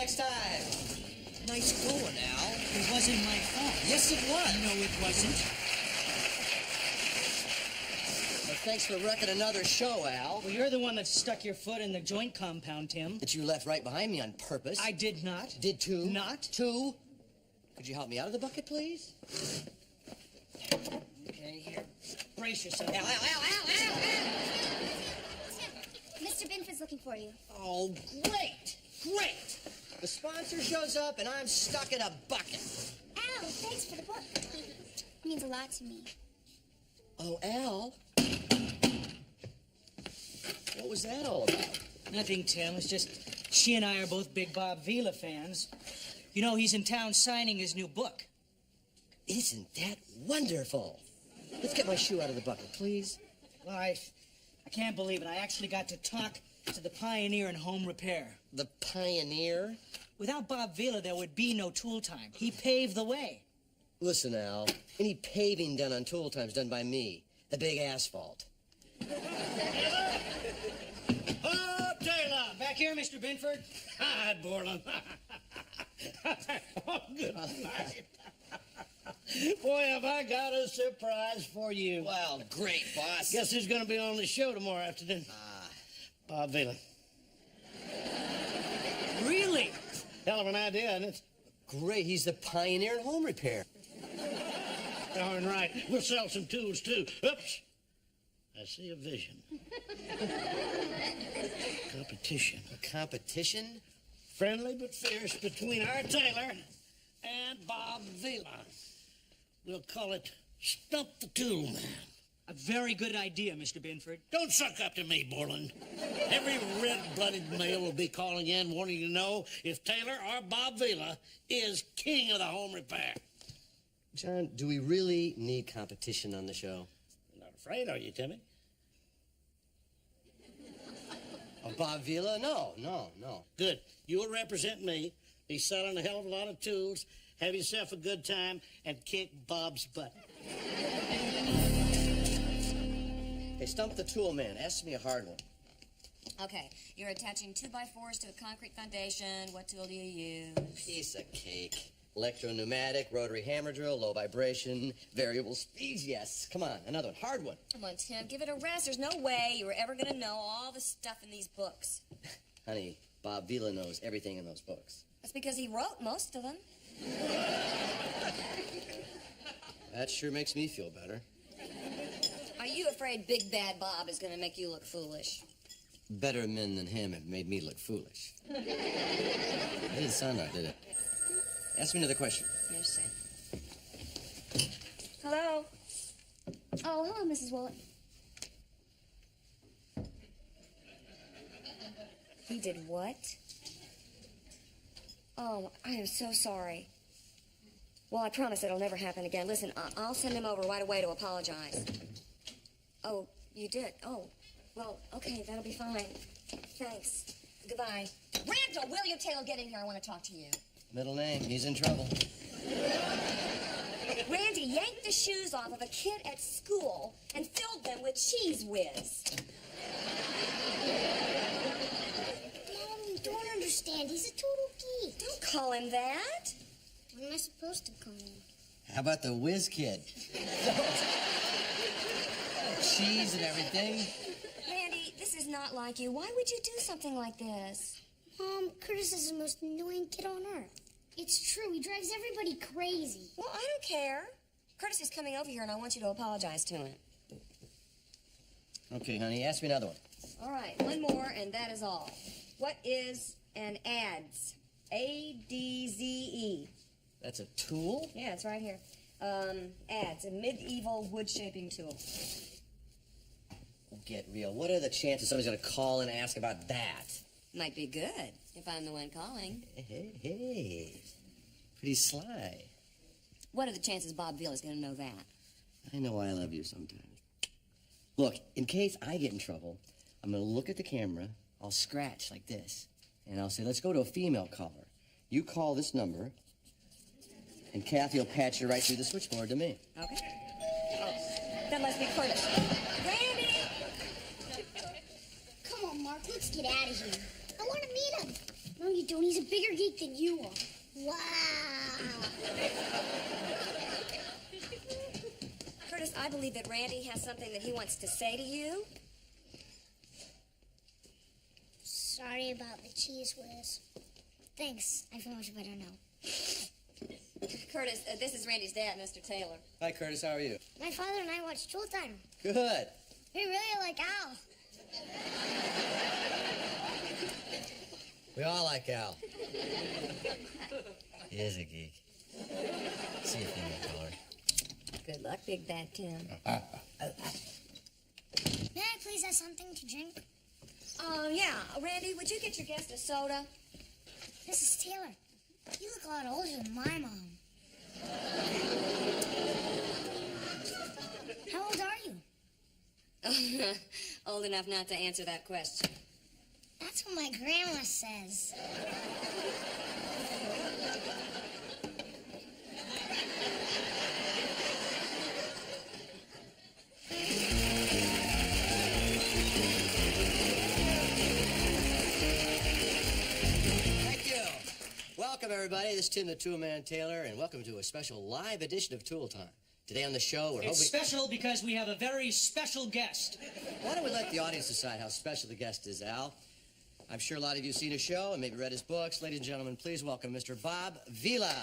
next time. Nice going, Al. It wasn't my fault. Yes, it was. No, it wasn't. Well, thanks for wrecking another show, Al. Well, you're the one that stuck your foot in the joint compound, Tim. That you left right behind me on purpose. I did not. Did too. Not. Two. Could you help me out of the bucket, please? Okay, here. Brace yourself. Al, Al, Al, Al, Al, Al! Mr. Binford's looking for you. Oh, great! Great! The sponsor shows up and I'm stuck in a bucket. Al, thanks for the book. It means a lot to me. Oh, Al? What was that all about? Nothing, Tim. It's just she and I are both big Bob Vila fans. You know, he's in town signing his new book. Isn't that wonderful? Let's get my shoe out of the bucket, please. Well, I can't believe it. I actually got to talk to the pioneer in home repair. The pioneer? Without Bob Vila, there would be no tool time. He paved the way. Listen, Al, any paving done on tool time's done by me. The big asphalt. Oh, Taylor! Back here, Mr. Binford. Hi, Borland. Oh, good night. Boy, have I got a surprise for you. Well, great, boss. Guess who's going to be on the show tomorrow afternoon? Bob Vila. Really? Hell of an idea, isn't it? Great, he's the pioneer in home repair. Darn right. We'll sell some tools, too. Oops. I see a vision. Competition. A competition? Friendly but fierce between our Taylor and Bob Vila. We'll call it Stump the Tool Man. A very good idea, Mr. Binford. Don't suck up to me, Borland. Every red-blooded male will be calling in wanting to know if Taylor or Bob Vila is king of the home repair. John, do we really need competition on the show? You're not afraid, are you, Timmy? Of Bob Vila? No. Good. You'll represent me, be selling a hell of a lot of tools, have yourself a good time, and kick Bob's butt. Hey, Stump the Tool Man, ask me a hard one. Okay, you're attaching 2x4s to a concrete foundation. What tool do you use? Piece of cake. Electro-pneumatic, rotary hammer drill, low vibration, variable speeds, yes. Come on, another one, hard one. Come on, Tim, give it a rest. There's no way you were ever going to know all the stuff in these books. Honey, Bob Vila knows everything in those books. That's because he wrote most of them. That sure makes me feel better. Are you afraid Big Bad Bob is going to make you look foolish? Better men than him have made me look foolish. That didn't sound right, did it? Ask me another question. Here's say. Hello? Oh, hello, Mrs. Willett. He did what? Oh, I am so sorry. Well, I promise it'll never happen again. Listen, I'll send him over right away to apologize. Oh, you did? Oh, well, okay, that'll be fine. Thanks. Goodbye. Randall, William Taylor, get in here. I want to talk to you. Middle name, he's in trouble. Randy yanked the shoes off of a kid at school and filled them with Cheese Whiz. Mom, you don't understand. He's a total geek. Don't call him that. What am I supposed to call him? How about the whiz kid? Cheese and everything. Randy, this is not like you. Why would you do something like this? Mom, Curtis is the most annoying kid on earth. It's true. He drives everybody crazy. Well, I don't care. Curtis is coming over here, and I want you to apologize to him. Okay, honey, ask me another one. All right, one more, and that is all. What is an adze? A-D-Z-E. That's a tool? Yeah, it's right here. Adze, a medieval wood shaping tool. Get real. What are the chances somebody's going to call and ask about that? Might be good, if I'm the one calling. Hey. Pretty sly. What are the chances Bob Vila's going to know that? I know I love you sometimes. Look, in case I get in trouble, I'm going to look at the camera, I'll scratch like this, and I'll say, let's go to a female caller. You call this number, and Kathy will patch you right through the switchboard to me. Okay. Oh, that must be Curtis. Randy! Come on, Mark. Let's get out of here. I want to meet him. No, you don't. He's a bigger geek than you are. Wow. Curtis, I believe that Randy has something that he wants to say to you. Sorry about the cheese whiz. Thanks. I feel much better now. Curtis, this is Randy's dad, Mr. Taylor. Hi, Curtis. How are you? My father and I watch Tool Time. Good. We really like Al. We all like Al. He is a geek. See if you can call her. Good luck, Big Bad Tim. May I please have something to drink? Yeah. Randy, would you get your guest a soda? Mrs. Taylor, you look a lot older than my mom. How old are you? Old enough not to answer that question. That's what my grandma says. Thank you. Welcome, everybody. This is Tim the Tool Man Taylor, and welcome to a special live edition of Tool Time. Today on the show, we're It's special because we have a very special guest. Why don't we let the audience decide how special the guest is, Al? I'm sure a lot of you have seen his show and maybe read his books. Ladies and gentlemen, please welcome Mr. Bob Vila.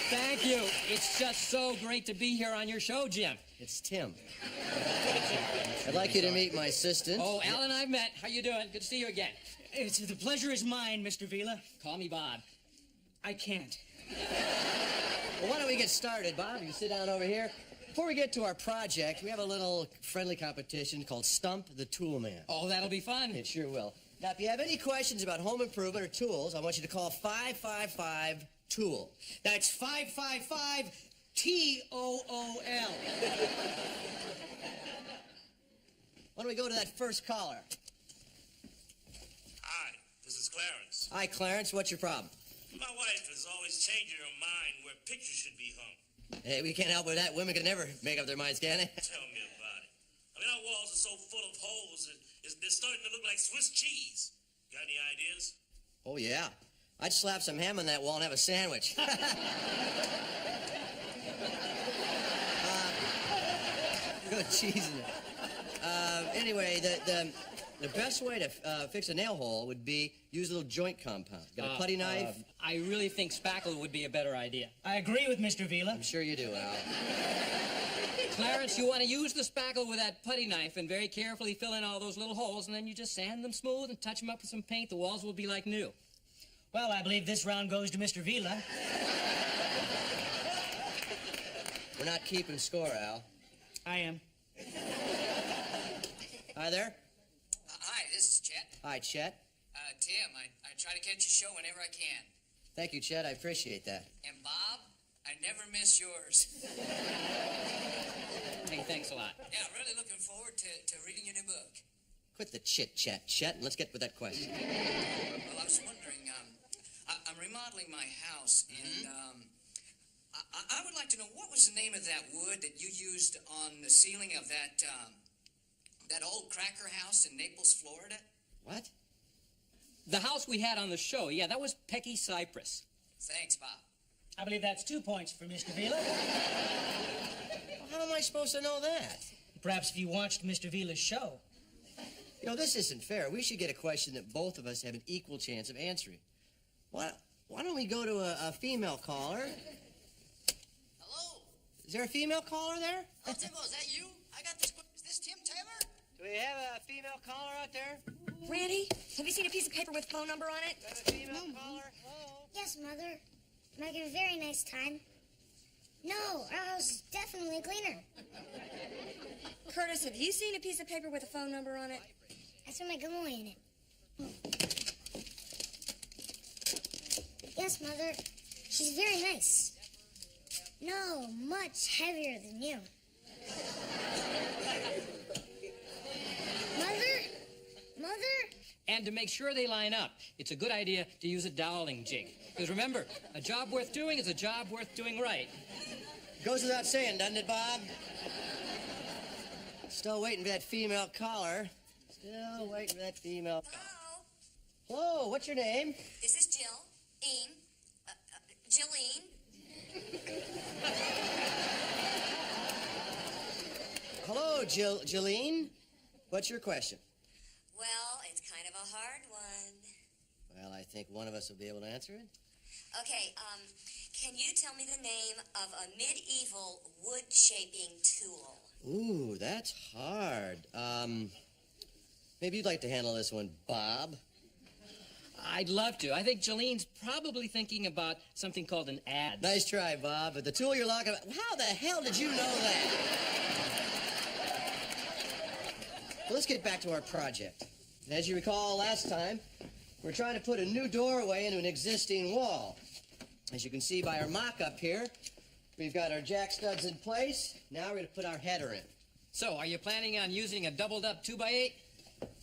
Thank you. It's just so great to be here on your show, Jim. It's Tim. I'd like you to meet my assistant. Oh, Alan, I've met. How you doing? Good to see you again. The pleasure is mine, Mr. Vila. Call me Bob. I can't. Well, why don't we get started, Bob? You sit down over here. Before we get to our project, we have a little friendly competition called Stump the Tool Man. Oh, that'll be fun. It sure will. Now, if you have any questions about home improvement or tools, I want you to call 555-TOOL. That's 555 TOOL. Why don't we go to that first caller? Hi, this is Clarence. Hi, Clarence. What's your problem? My wife is always changing her mind where pictures should be hung. Hey, we can't help with that. Women can never make up their minds, can they? Tell me about it. I mean, our walls are so full of holes, they're starting to look like Swiss cheese. Got any ideas? Oh, yeah. I'd slap some ham on that wall and have a sandwich. Good cheese in it. Anyway, the best way to fix a nail hole would be use a little joint compound. Got a putty knife? I really think spackle would be a better idea. I agree with Mr. Vila. I'm sure you do, Al. Clarence, you want to use the spackle with that putty knife and very carefully fill in all those little holes, and then you just sand them smooth and touch them up with some paint. The walls will be like new. Well, I believe this round goes to Mr. Vila. We're not keeping score, Al. I am. Hi there. Hi, this is Chet. Hi, Chet. Tim, I try to catch your show whenever I can. Thank you, Chet. I appreciate that. And Bob, I never miss yours. Hey, thanks a lot. Yeah, I'm really looking forward to reading your new book. Quit the chit-chat, Chet, and let's get with that question. Well, I was wondering, I'm remodeling my house, and I would like to know what was the name of that wood that you used on the ceiling of that old cracker house in Naples, Florida? What? The house we had on the show, yeah, that was Pecky Cypress. Thanks, Bob. I believe that's 2 points for Mr. Vila. How am I supposed to know that? Perhaps if you watched Mr. Vila's show. You know, this isn't fair. We should get a question that both of us have an equal chance of answering. Why don't we go to a female caller? Hello? Is there a female caller there? Oh, Timbo, is that you? I got this. Is this Tim Taylor? Do we have a female caller out there? Randy, have you seen a piece of paper with a phone number on it? Got a female caller? Hello? Yes, Mother. I'm having a very nice time. No, our house is definitely cleaner. Curtis, have you seen a piece of paper with a phone number on it? That's where my grandma in it. Yes, Mother. She's very nice. No, much heavier than you. And to make sure they line up, it's a good idea to use a doweling jig. Because remember, a job worth doing is a job worth doing right. Goes without saying, doesn't it, Bob? Still waiting for that female caller. Still waiting for that female caller. Hello? Hello, what's your name? Is this Jill? Jilleen? Hello, Jilleen. What's your question? Well, it's kind of a hard one. Well, I think one of us will be able to answer it. Okay, can you tell me the name of a medieval wood-shaping tool? Ooh, that's hard. Maybe you'd like to handle this one, Bob. I'd love to. I think Jolene's probably thinking about something called an adze. Nice try, Bob. But the tool you're talking about, how the hell did you know that? Well, let's get back to our project. As you recall last time, we're trying to put a new doorway into an existing wall. As you can see by our mock-up here, we've got our jack studs in place. Now we're going to put our header in. So, are you planning on using a doubled-up 2x8?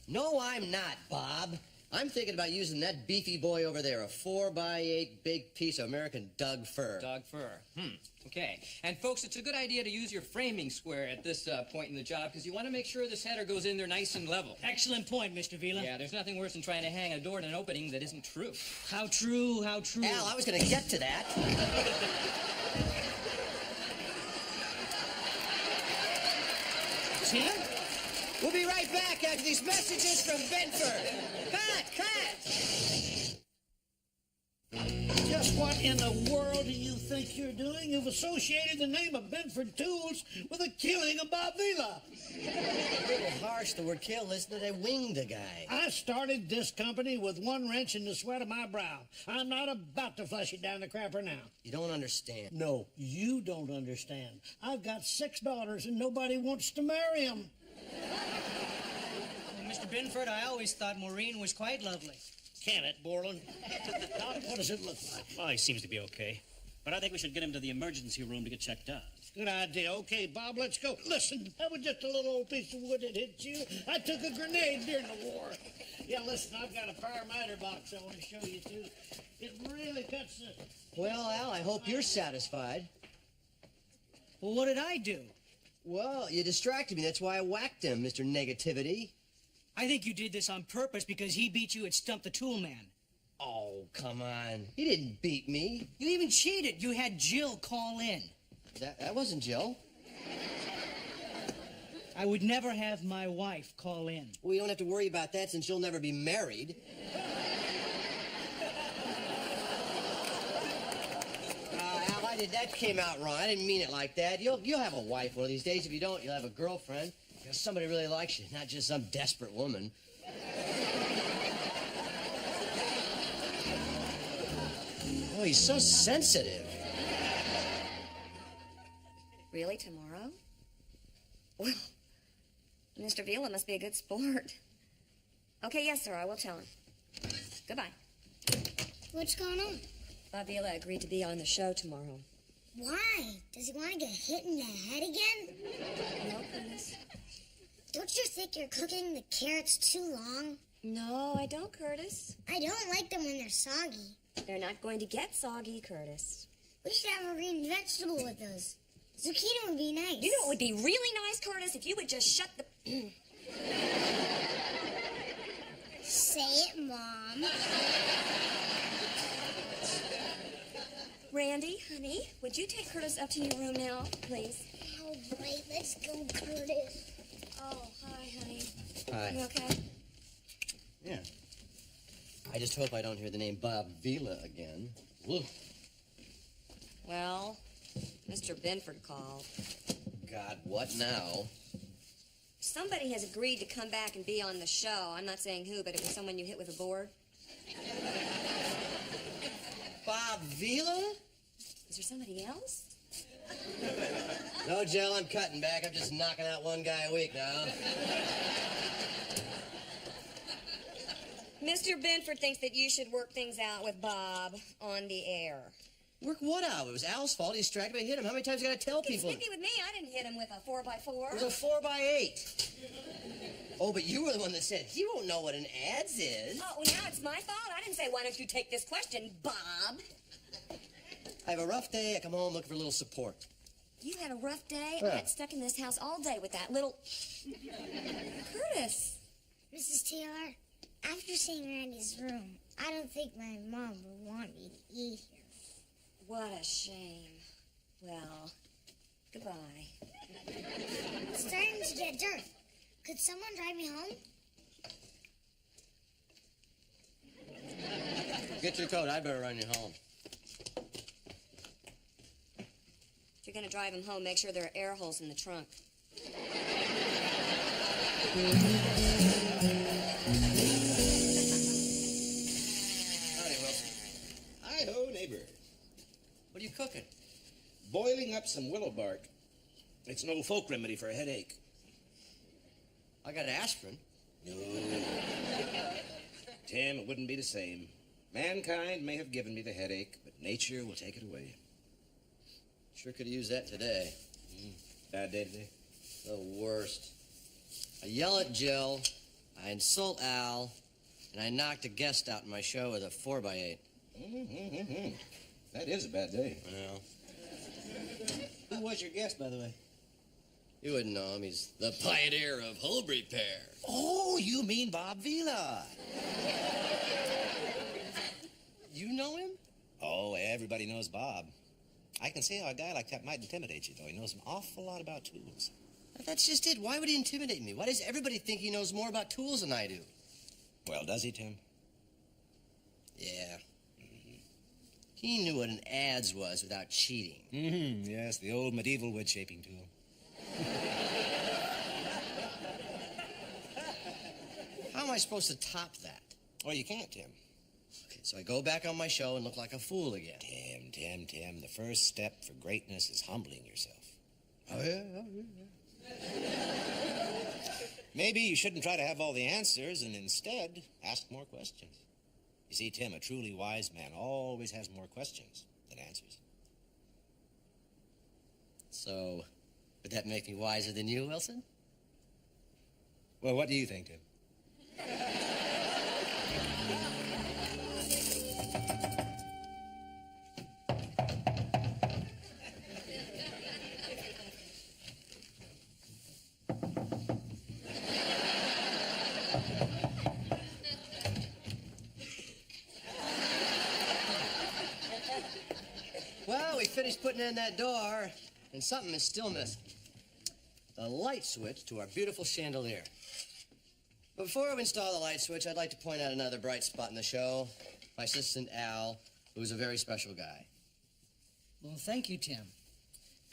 No, I'm not, Bob. I'm thinking about using that beefy boy over there, a 4x8 big piece of American Doug fir. Doug fir. Okay. And folks, it's a good idea to use your framing square at this point in the job because you want to make sure this header goes in there nice and level. Excellent point, Mr. Vila. Yeah, there's nothing worse than trying to hang a door in an opening that isn't true. How true, how true. Al, I was going to get to that. Tim? We'll be right back after these messages from Benford. Cut! Just what in the world do you think you're doing? You've associated the name of Benford Tools with the killing of Bob Vila. A little harsh, the word kill. Listen, they winged the guy. I started this company with one wrench in the sweat of my brow. I'm not about to flush it down the crapper now. You don't understand. No, you don't understand. I've got 6 daughters and nobody wants to marry them. Well, Mr. Binford, I always thought Maureen was quite lovely. Can it, Borland? Doc, what does it look like? Well, he seems to be okay. But I think we should get him to the emergency room to get checked out. Good idea. Okay, Bob, let's go. Listen, that was just a little old piece of wood that hit you. I took a grenade during the war. Yeah, listen, I've got a pyrometer box I want to show you, too. It really cuts the... Well, Al, I hope you're satisfied. Well, what did I do? Well, you distracted me. That's why I whacked him, Mr. Negativity. I think you did this on purpose because he beat you at Stump the Tool Man. Oh, come on. He didn't beat me. You even cheated. You had Jill call in. That wasn't Jill. I would never have my wife call in. Well, you don't have to worry about that since you'll never be married. Al, that came out wrong. I didn't mean it like that. You'll have a wife one of these days. If you don't, you'll have a girlfriend. Because somebody really likes you, not just some desperate woman. Oh, he's so sensitive. Really, tomorrow? Well, Mr. Vila must be a good sport. Okay, yes, sir, I will tell him. Goodbye. What's going on? Bob Vila agreed to be on the show tomorrow. Why? Does he want to get hit in the head again? No, Curtis. Don't you think you're cooking the carrots too long? No, I don't, Curtis. I don't like them when they're soggy. They're not going to get soggy, Curtis. We should have a green vegetable with us. Zucchini would be nice. You know what would be really nice, Curtis, if you would just shut the... Say it, Mom. Randy, honey, would you take Curtis up to your room now, please? All right, let's go, Curtis. Oh, hi, honey. Hi. You okay? Yeah. I just hope I don't hear the name Bob Vila again. Woo. Well, Mr. Binford called. God, what now? Somebody has agreed to come back and be on the show. I'm not saying who, but it was someone you hit with a board. Bob Vila? Is there somebody else? No, Jill, I'm cutting back. I'm just knocking out one guy a week now. Mr. Binford thinks that you should work things out with Bob on the air. Work what out? It was Al's fault. He distracted me. I hit him. How many times you got to tell He's people? snippy with me. I didn't hit him with a 4x4. It was a 4x8. Oh, but you were the one that said he won't know what an ads is. Oh, well, now it's my fault. I didn't say, why don't you take this question, Bob? I have a rough day. I come home looking for a little support. You had a rough day? Yeah. I got stuck in this house all day with that little... Curtis. Mrs. Taylor, after seeing Randy's room, I don't think my mom would want me to eat here. What a shame. Well, goodbye. It's starting to get dark. Could someone drive me home? Get your coat. I'd better run you home. If you're going to drive him home, make sure there are air holes in the trunk. Howdy, Wilson. Hi-ho, neighbor. What are you cooking? Boiling up some willow bark. It's an old folk remedy for a headache. I got aspirin. No. Tim, it wouldn't be the same. Mankind may have given me the headache, but nature will take it away. Sure could have used that today. Bad day today? The worst. I yell at Jill, I insult Al, and I knocked a guest out in my show with a 4x8. That is a bad day. Well, Who was your guest, by the way? you wouldn't know him. He's the pioneer of home repair. Oh, you mean Bob Vila. You know him? Oh, everybody knows Bob. I can see how a guy like that might intimidate you, though. He knows an awful lot about tools. That's just it. Why would he intimidate me? Why does everybody think he knows more about tools than I do? Well, does he, Tim? Yeah. He knew what an adze was without cheating. Yes, the old medieval wood shaping tool. How am I supposed to top that? Well, you can't, Tim. Okay, so I go back on my show and look like a fool again. Tim, the first step for greatness is humbling yourself. Oh, yeah? Maybe you shouldn't try to have all the answers and instead ask more questions. You see, Tim, a truly wise man always has more questions than answers. So, would that make me wiser than you, Wilson? Well, what do you think, Tim? Well, we finished putting in that door, and something is still missing. The light switch to our beautiful chandelier. But before we install the light switch, I'd like to point out another bright spot in the show. My assistant, Al, who's a very special guy. Well, thank you, Tim.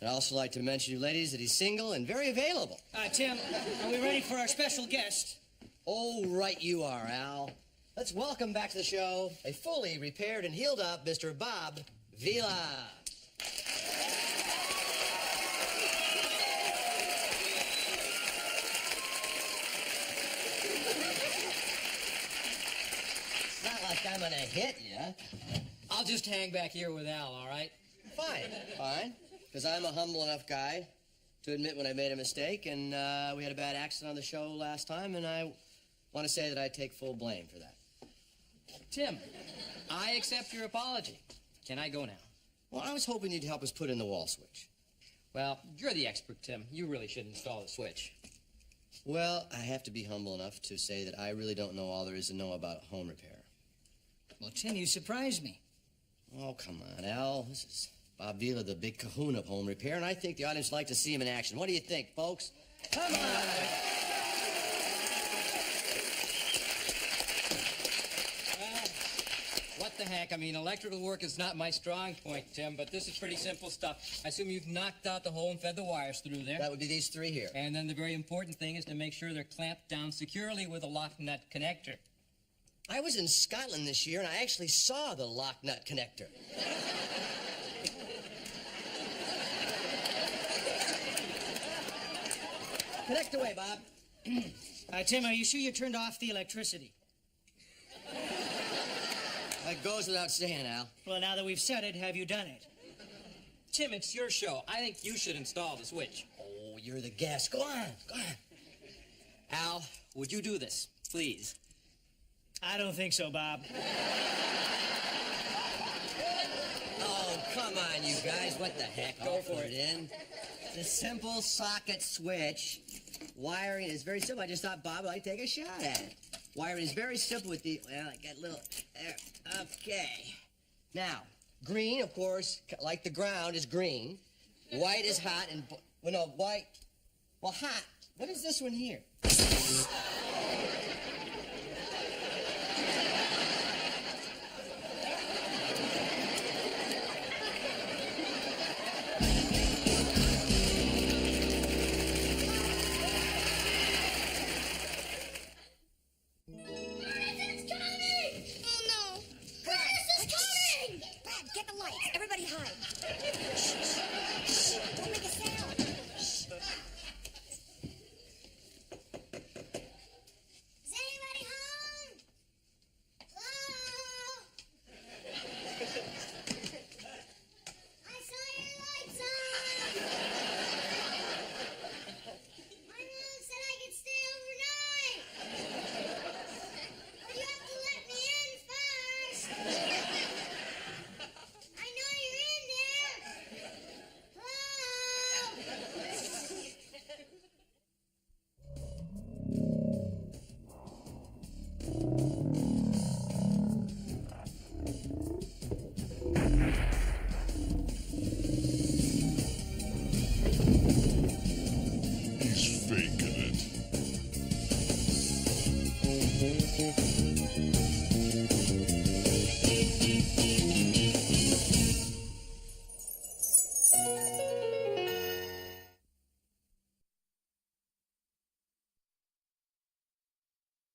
And I'd also like to mention to you ladies that he's single and very available. Tim, are we ready for our special guest? Oh, right you are, Al. Let's welcome back to the show a fully repaired and healed up Mr. Bob Vila. It's not like I'm gonna hit you. I'll just hang back here with Al, all right? Fine. Because I'm a humble enough guy to admit when I made a mistake, and we had a bad accident on the show last time, and I want to say that I take full blame for that. Tim, I accept your apology. Can I go now? Well, I was hoping you'd help us put in the wall switch. Well, you're the expert, Tim. You really should install the switch. Well, I have to be humble enough to say that I really don't know all there is to know about home repair. Well, Tim, you surprised me. Oh, come on, Al. This is Bob Vila, the big kahuna of home repair, and I think the audience would like to see him in action. What do you think, folks? Come on! What the heck? I mean, electrical work is not my strong point, Tim, but this is pretty simple stuff. I assume you've knocked out the hole and fed the wires through there. That would be these three here. And then the very important thing is to make sure they're clamped down securely with a lock nut connector. I was in Scotland this year, and I actually saw the lock nut connector. Connect away, Bob. Tim, are you sure you turned off the electricity? That goes without saying, Al. Well, now that we've said it, have you done it? Tim, it's your show. I think you should install the switch. Oh, you're the guest. Go on. Al, would you do this, please? I don't think so, Bob. Oh, come on, you guys. What the heck? Go I'll for put it. in. The simple socket switch. Wiring is very simple. I just thought Bob would like to take a shot at it. Wiring is very simple with the... Well, I got a little... Okay. Now, green, of course, like the ground, is green. White is hot and... Well, no, white... Well, hot. What is this one here?